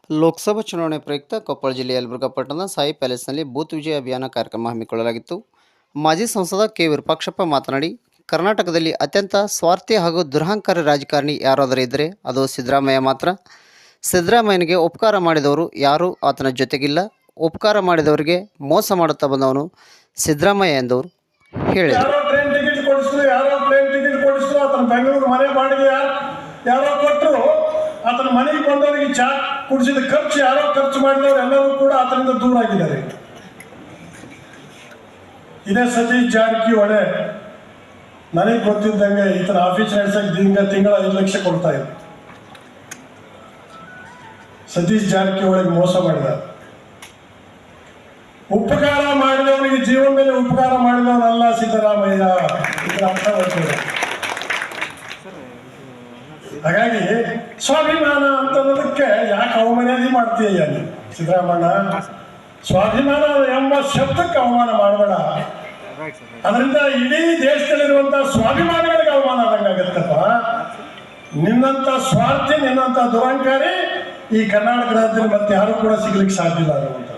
ಲೋಕಸಭಾ ಚುನಾವಣೆ ಪ್ರಯುಕ್ತ ಕೊಪ್ಪಳ ಜಿಲ್ಲೆಯ ಯಲಬುರ್ಗಾ ಪಟ್ಟಣದ ಸಾಯಿ ಪ್ಯಾಲೇಸ್ನಲ್ಲಿ ಬೂತ್ ವಿಜಯ ಅಭಿಯಾನ ಕಾರ್ಯಕ್ರಮ ಹಮ್ಮಿಕೊಳ್ಳಲಾಗಿತ್ತು. ಮಾಜಿ ಸಂಸದ ಕೆ ವಿರೂಪಾಕ್ಷಪ್ಪ ಮಾತನಾಡಿ, ಕರ್ನಾಟಕದಲ್ಲಿ ಅತ್ಯಂತ ಸ್ವಾರ್ಥಿ ಹಾಗೂ ದುರಹಂಕಾರಿ ರಾಜಕಾರಣಿ ಯಾರಾದರೂ ಇದ್ದರೆ ಅದು ಸಿದ್ದರಾಮಯ್ಯ ಮಾತ್ರ. ಸಿದ್ದರಾಮಯ್ಯನಿಗೆ ಉಪಕಾರ ಮಾಡಿದವರು ಯಾರೂ ಆತನ ಜೊತೆಗಿಲ್ಲ. ಉಪಕಾರ ಮಾಡಿದವರಿಗೆ ಮೋಸ ಮಾಡುತ್ತಾ ಬಂದವನು ಸಿದ್ದರಾಮಯ್ಯ ಎಂದವರು ಹೇಳಿದರು. ಯಾರೋ ಟ್ರೈನ್ ಟಿಕೆಟ್ ಕೊಡಿಸಿದ್ರು, ಆತನ ಬೆಂಗಳೂರು ಮನೆ ಬಾಡಿಗೆ ಯಾರೋ ಕೊಟ್ಟರು, ಆತನ ಮನೆಗೆ ಬಂದವರಿಗೆ ಚಾ ಕುಡಿಸಿದ ಖರ್ಚು ಯಾರೋ ಖರ್ಚು ಮಾಡಿದವರು ಎಲ್ಲರೂ ಕೂಡ ಆತನಿಂದ ದೂರ ಆಗಿದ್ದಾರೆ. ಇದೇ ಸತೀಶ್ ಜಾರಕಿಹೊಳಿ ನನಗೆ ಗೊತ್ತಿದ್ದಂಗೆ ಈತನ ಆಫೀಸ್ ನಡೆಸಕ್ಕೆ ತಿಂಗಳ 5 ಲಕ್ಷ ಕೊಡ್ತಾ ಇದ್ರು. ಸತೀಶ್ ಜಾರಕಿಹೊಳಿಗೆ ಮೋಸ ಮಾಡಿದ. ಉಪಕಾರ ಮಾಡಿದವನಿಗೆ ಜೀವನದಲ್ಲಿ ಉಪಕಾರ ಮಾಡಿದವನಲ್ಲ ಸಿದ್ದರಾಮಯ್ಯ. ಇದರ ಅರ್ಥ ಗೊತ್ತಿಲ್ಲ. ಹಾಗಾಗಿ ಸ್ವಾಭಿಮಾನ ಅಂತನ್ನೋದಕ್ಕೆ ಯಾಕೆ ಅವಮಾನ ಮಾಡ್ತೀಯ ನೀನು ಸಿದ್ದರಾಮಣ್ಣ? ಸ್ವಾಭಿಮಾನ ಎಂಬ ಶಬ್ದಕ್ಕೆ ಅವಮಾನ ಮಾಡಬೇಡ. ಅದರಿಂದ ಇಡೀ ದೇಶದಲ್ಲಿರುವಂತಹ ಸ್ವಾಭಿಮಾನಿಗಳಿಗೆ ಅವಮಾನ ಆದಂಗಾಗತ್ತಪ್ಪ. ನಿನ್ನಂತ ಸ್ವಾರ್ಥಿ, ನಿನ್ನಂತ ದುರಂಕಾರಿ ಈ ಕರ್ನಾಟಕ ರಾಜ್ಯದಲ್ಲಿ ಮತ್ತೆ ಯಾರು ಕೂಡ ಸಿಗ್ಲಿಕ್ಕೆ ಸಾಧ್ಯ ಇಲ್ಲ ಅನ್ನುವಂಥ